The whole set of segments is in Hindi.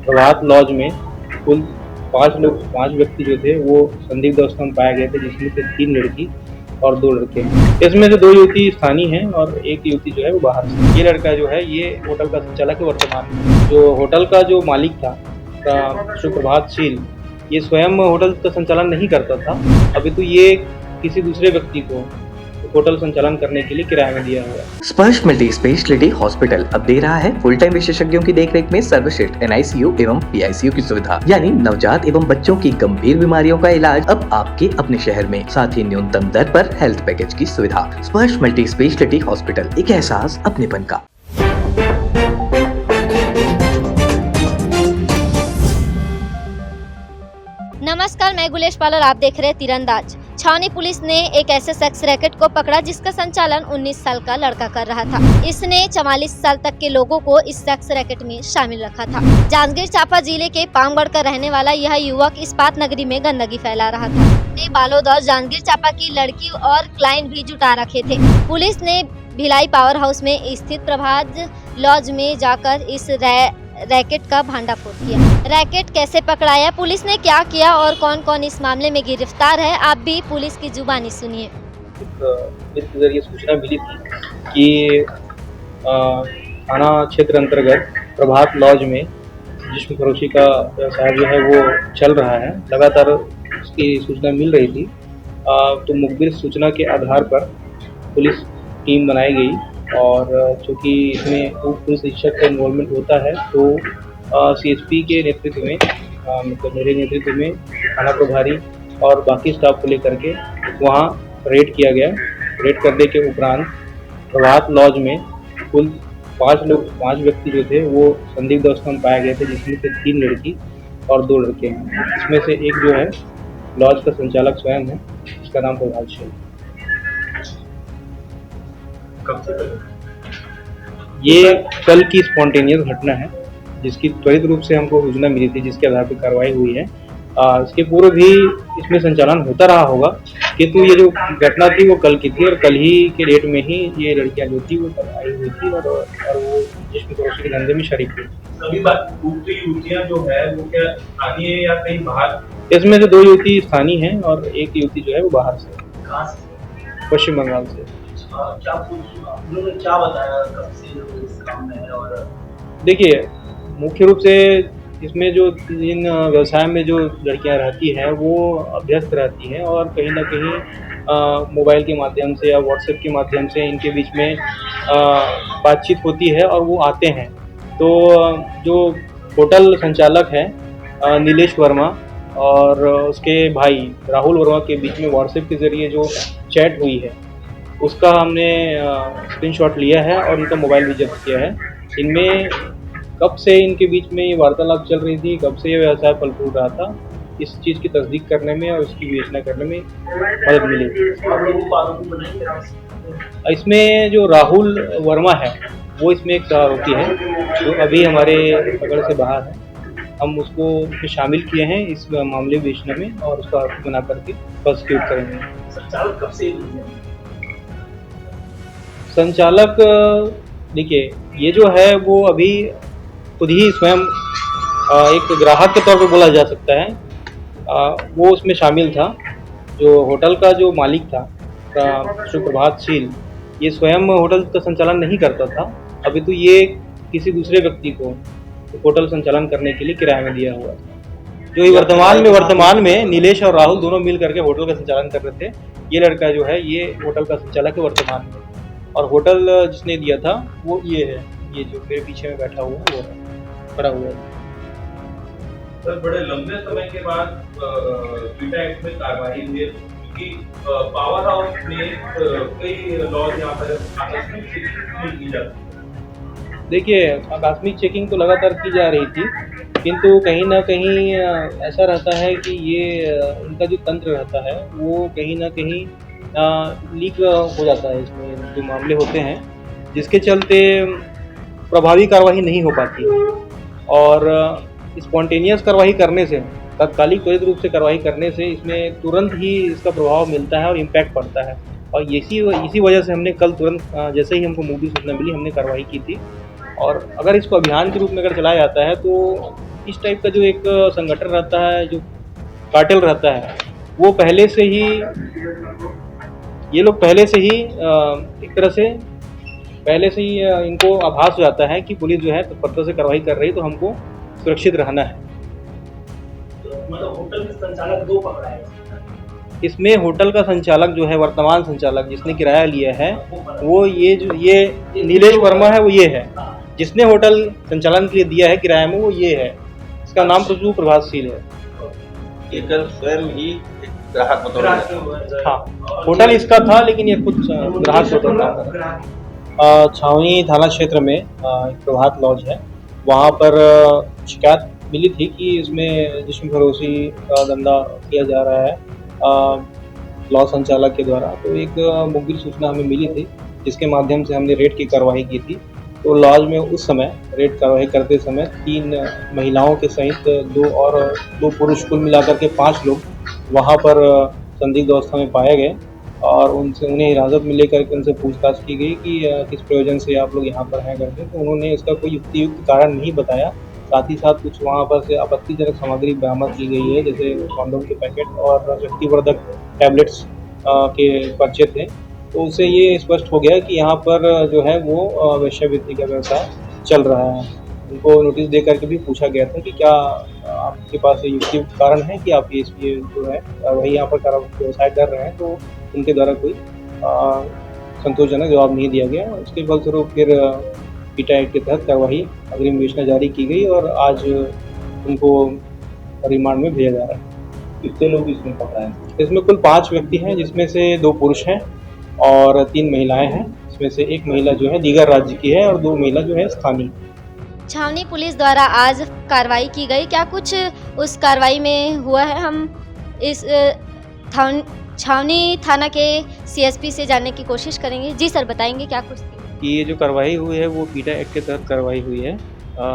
प्रभात लॉज में कुल 5 व्यक्ति जो थे वो संदिग्ध अवस्था में पाए गए थे, जिसमें से 3 लड़की और 2 लड़के हैं। इसमें से 2 युवती स्थानीय हैं और 1 युवती जो है वो बाहर से। ये लड़का जो है ये होटल का संचालक है वर्तमान में। जो होटल का जो मालिक था सुप्रभातशील, ये स्वयं होटल का संचालन नहीं करता था, अभी तो ये किसी दूसरे व्यक्ति को होटल संचालन करने के लिए किराए में दिया हुआ है। स्पर्श मल्टी स्पेशलिटी हॉस्पिटल अब दे रहा है फुल टाइम विशेषज्ञों की देखरेख में सर्वश्रेष्ठ NICU एवं PICU की सुविधा, यानी नवजात एवं बच्चों की गंभीर बीमारियों का इलाज अब आपके अपने शहर में, साथ ही न्यूनतम दर पर हेल्थ पैकेज की सुविधा। स्पर्श मल्टी स्पेशलिटी हॉस्पिटल, एक एहसास अपनेपन का। नमस्कार, मैं गुलेश पाल, आप देख रहे हैं तीरंदाज। छावनी पुलिस ने एक ऐसे सेक्स रैकेट को पकड़ा जिसका संचालन 19 साल का लड़का कर रहा था। इसने 44 साल तक के लोगों को इस सेक्स रैकेट में शामिल रखा था। जांजगीर चांपा जिले के पामगढ़ का रहने वाला यह युवक इस्पात नगरी में गंदगी फैला रहा था। बालोद और जांजगीर चांपा की लड़की और क्लाइंट भी जुटा रखे थे। पुलिस ने भिलाई पावर हाउस में स्थित प्रभात लॉज में जाकर इस रैकेट का भंडाफोड़ किया। रैकेट कैसे पकड़ाया, पुलिस ने क्या किया और कौन कौन इस मामले में गिरफ्तार है, आप भी पुलिस की जुबानी सुनिए। इसके जरिए सूचना मिली थी कि थाना क्षेत्र अंतर्गत प्रभात लॉज में जिस्म फरोशी का व्यवसाय जो है वो चल रहा है। लगातार उसकी सूचना मिल रही थी, तो मुखबिर सूचना के आधार पर पुलिस टीम बनाई गई और चूँकि इसमें पुलिस अधीक्षक का इन्वॉल्वमेंट होता है तो CSP के नेतृत्व में मतलब मेरे नेतृत्व में थाना प्रभारी और बाकी स्टाफ को लेकर के वहाँ रेड किया गया। रेड करने के उपरांत प्रभात लॉज में कुल 5 व्यक्ति जो थे वो संदिग्ध अवस्था में पाए गए थे, जिसमें से 3 लड़की और 2 लड़के हैं। इसमें से एक जो है लॉज का संचालक स्वयं है, जिसका नाम प्रभातशील है। ये कल की स्पॉन्टेनियस घटना है, जिसकी त्वरित रूप से हमको सूचना मिली थी, जिसके आधार पर कार्रवाई हुई है। इसके पूर्व भी इसमें संचालन होता रहा होगा, किंतु ये जो घटना थी वो कल की थी और कल ही के डेट में ही ये लड़कियां जो थी वो आई हुई थी और वो जिस्म फरोशी के धंधे में शरीक थी। सभी दूसरी युवतियां जो है वो क्या स्थानीय है या कहीं बाहर? इसमें से 2 युवती स्थानीय हैं और 1 युवती जो है वो बाहर से, पश्चिम बंगाल से। क्या बताया कब से इस काम में है? और देखिए, मुख्य रूप से इसमें जो इन व्यवसाय में जो लड़कियां रहती हैं वो अभ्यस्त रहती हैं और कहीं ना कहीं मोबाइल के माध्यम से या व्हाट्सएप के माध्यम से इनके बीच में बातचीत होती है और वो आते हैं। तो जो होटल संचालक है नीलेश वर्मा और उसके भाई राहुल वर्मा के बीच में व्हाट्सएप के ज़रिए जो चैट हुई है उसका हमने स्क्रीनशॉट लिया है और उनका मोबाइल भी जब्त किया है। इनमें कब से इनके बीच में ये वार्तालाप चल रही थी, कब से ये व्यवसाय फल फूल रहा था, इस चीज़ की तस्दीक करने में और उसकी विवेचना करने में मदद मिली। इसमें जो राहुल वर्मा है वो इसमें एक आरोपी है जो अभी हमारे पकड़ से बाहर है। हम उसको इसमें शामिल किए हैं इस मामले विवेचना में और उसको आरोपी बना करके प्रोसिक्यूट करेंगे। संचालक कब से? संचालक देखिए, ये जो है वो अभी खुद ही स्वयं एक ग्राहक के तौर पर बोला जा सकता है, वो उसमें शामिल था। जो होटल का जो मालिक था सुप्रभातशील, ये स्वयं होटल का संचालन नहीं करता था, अभी तो ये किसी दूसरे व्यक्ति को होटल संचालन करने के लिए किराए में दिया हुआ था। जो वर्तमान में नीलेश और राहुल दोनों मिल करके होटल का संचालन कर रहे थे। ये लड़का जो है ये होटल का संचालक है वर्तमान में, और होटल जिसने दिया था वो ये है, ये जो मेरे पीछे में बैठा हुआ है वो है, खड़ा हुआ है। सर, बड़े लंबे समय के बाद ट्विटा एक्ट में कार्रवाई हुई है क्योंकि पावर हाउस में कई लॉज यहाँ पर आकस्मिक चेकिंग की जाती है। देखिए, आकस्मिक चेकिंग तो लगातार की जा रही थी, किंतु कहीं ना कहीं ऐसा रहता है कि ये इनका जो तंत्र रहता है वो कहीं ना कहीं लीक हो जाता है। इसमें जो मामले होते हैं जिसके चलते प्रभावी कार्रवाई नहीं हो पाती और स्पॉन्टेनियस कार्रवाई करने से, तात्कालिक त्वरित रूप से कार्रवाई करने से इसमें तुरंत ही इसका प्रभाव मिलता है और इम्पैक्ट पड़ता है। और इसी वजह से हमने कल तुरंत जैसे ही हमको मूवी सूचना मिली हमने कार्रवाई की थी। और अगर इसको अभियान के रूप में अगर चलाया जाता है तो इस टाइप का जो एक संगठन रहता है, जो कार्टेल रहता है, वो पहले से ही, ये लोग पहले से ही एक तरह से इनको आभास हो जाता है कि पुलिस जो है तत्परता से कार्रवाई कर रही है, तो हमको सुरक्षित रहना है। मतलब होटल के संचालक 2 पकड़ा है। इसमें होटल का संचालक जो है, वर्तमान संचालक जिसने किराया लिया है, वो ये नीलेश वर्मा है, वो ये है जिसने होटल संचालन के लिए दिया है किराए में, वो ये है। इसका नाम प्रचुर प्रभातशील है। ये कल स्वयं ही एक ग्राहक बतौर हाँ, होटल इसका था, लेकिन ये खुद ग्राहक होटल था। छावनी थाना क्षेत्र में एक प्रभात लॉज है, वहाँ पर शिकायत मिली थी कि इसमें जिस्म फरोशी का धंधा किया जा रहा है लॉज संचालक के द्वारा। तो एक मुखबिर सूचना हमें मिली थी, जिसके माध्यम से हमने रेड की कार्रवाई की थी। तो लॉज में उस समय रेड कार्रवाई करते समय 3 महिलाओं के सहित 2 पुरुष, कुल मिलाकर के 5 लोग वहाँ पर संदिग्ध अवस्था में पाए गए और उन्हें हिरासत में लेकर के उनसे पूछताछ की गई कि किस प्रयोजन से आप लोग यहाँ पर हैं करके। तो उन्होंने इसका कोई युक्तियुक्त कारण नहीं बताया। साथ ही साथ कुछ वहाँ पर से आपत्तिजनक सामग्री बरामद की गई है, जैसे कॉन्डोम के पैकेट और व्यक्तिवर्धक टैबलेट्स के पर्चे थे। तो उससे ये स्पष्ट हो गया कि यहाँ पर जो है वो वेश्यावृत्ति का व्यवसाय चल रहा है। उनको नोटिस दे करके भी पूछा गया था कि क्या आपके पास युक्तियुक्त कारण है कि आप ये जो है वही यहाँ पर व्यवसाय कर रहे हैं। तो उनके द्वारा कोई संतोषजनक जवाब नहीं दिया गया। उसके फलस्वरूप फिर पीटा एक्ट के तहत कार्रवाई अग्रिम विवेचना जारी की गई और आज उनको रिमांड में भेजा जा रहा है। कितने लोग इसमें पकड़ा है? इसमें कुल 5 व्यक्ति हैं, जिसमें से 2 पुरुष हैं और 3 महिलाएं हैं। इसमें से एक महिला जो है दीगर राज्य की है और 2 महिला जो है स्थानीय। छावनी पुलिस द्वारा आज कार्रवाई की गई, क्या कुछ उस कार्रवाई में हुआ है? हम इस छावनी थाना के सीएसपी से जानने की कोशिश करेंगे। जी सर, बताएंगे क्या कुछ? कि ये जो कार्रवाई हुई है वो पीटा एक्ट के तहत कार्रवाई हुई है,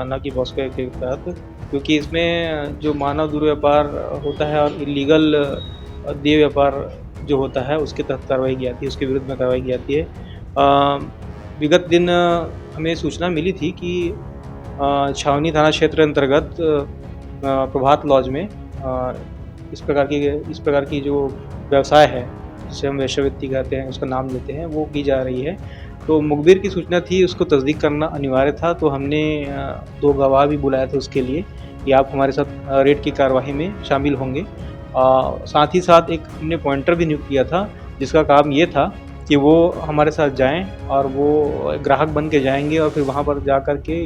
ना कि पॉस्को एक्ट के तहत, क्योंकि इसमें जो मानव दुर्व्यापार होता है और इलीगल देह व्यापार जो होता है उसके तहत कार्रवाई की जाती है, उसके विरुद्ध में कार्रवाई की जाती है। विगत दिन हमें सूचना मिली थी कि छावनी थाना क्षेत्र अंतर्गत प्रभात लॉज में इस प्रकार की जो व्यवसाय है, जिसे हम वेश्यावृत्ति कहते हैं, उसका नाम लेते हैं, वो की जा रही है। तो मुखबिर की सूचना थी, उसको तस्दीक करना अनिवार्य था। तो हमने 2 गवाह भी बुलाए थे उसके लिए कि आप हमारे साथ रेड की कार्रवाई में शामिल होंगे। साथ ही साथ एक हमने पॉइंटर भी नियुक्त किया था, जिसका काम ये था कि वो हमारे साथ जाएं और वो ग्राहक बन के जाएंगे और फिर वहाँ पर जा कर के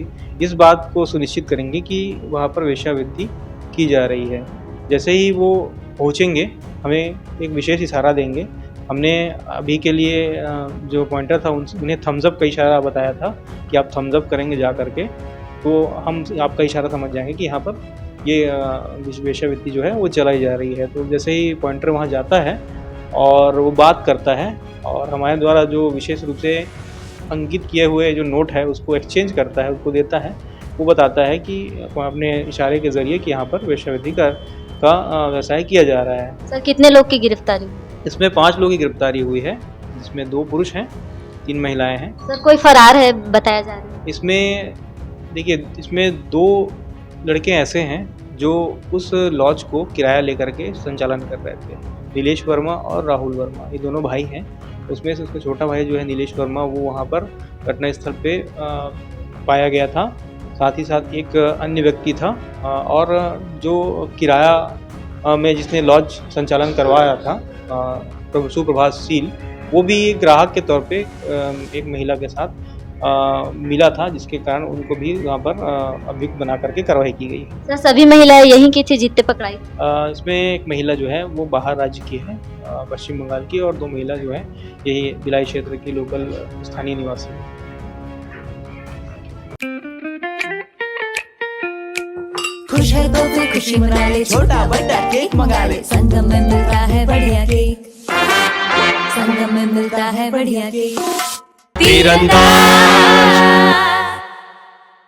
इस बात को सुनिश्चित करेंगे कि वहाँ पर वेश्यावृत्ति की जा रही है। जैसे ही वो पहुँचेंगे, हमें एक विशेष इशारा देंगे। हमने अभी के लिए जो पॉइंटर था उन्हें थम्स अप का इशारा बताया था कि आप थम्स अप करेंगे जा करके, तो हम आपका इशारा समझ जाएंगे कि यहाँ पर ये वेश्यावृत्ति जो है वो चलाई जा रही है। तो जैसे ही पॉइंटर वहाँ जाता है और वो बात करता है और हमारे द्वारा जो विशेष रूप से अंकित किए हुए जो नोट है उसको एक्सचेंज करता है, उसको देता है, वो बताता है कि अपने इशारे के ज़रिए कि यहाँ पर वेश्यावृत्ति का व्यवसाय किया जा रहा है। सर, कितने लोग की गिरफ्तारी? इसमें 5 लोगों की गिरफ्तारी हुई है, जिसमें 2 पुरुष हैं, 3 महिलाएं हैं। सर, कोई फरार है बताया जा रहा है? इसमें देखिए, इसमें 2 लड़के ऐसे हैं जो उस लॉज को किराया लेकर के संचालन कर रहे थे। नीलेश वर्मा और राहुल वर्मा, ये दोनों भाई हैं। उसमें से उसका छोटा भाई जो है नीलेश वर्मा, वो वहाँ पर घटनास्थल पे पाया गया था। साथ ही साथ एक अन्य व्यक्ति था और जो किराया में जिसने लॉज संचालन करवाया था, सुप्रभातशील, वो भी एक ग्राहक के तौर पे एक महिला के साथ मिला था, जिसके कारण उनको भी वहाँ पर अभियुक्त बना करके कार्रवाई की गई। सर, सभी महिलाएं यहीं की थी जितने पकड़ाई? इसमें एक महिला जो है वो बाहर राज्य की है, पश्चिम बंगाल की, और 2 महिला जो है यही भिलाई क्षेत्र की लोकल स्थानीय निवासी है। खुश है तो फिर खुशी मना ले, छोटा बड़ा केक मंगा ले, संगम में मिलता है बढ़िया केक, संगम में मिलता है बढ़िया केक। तीरंदाज।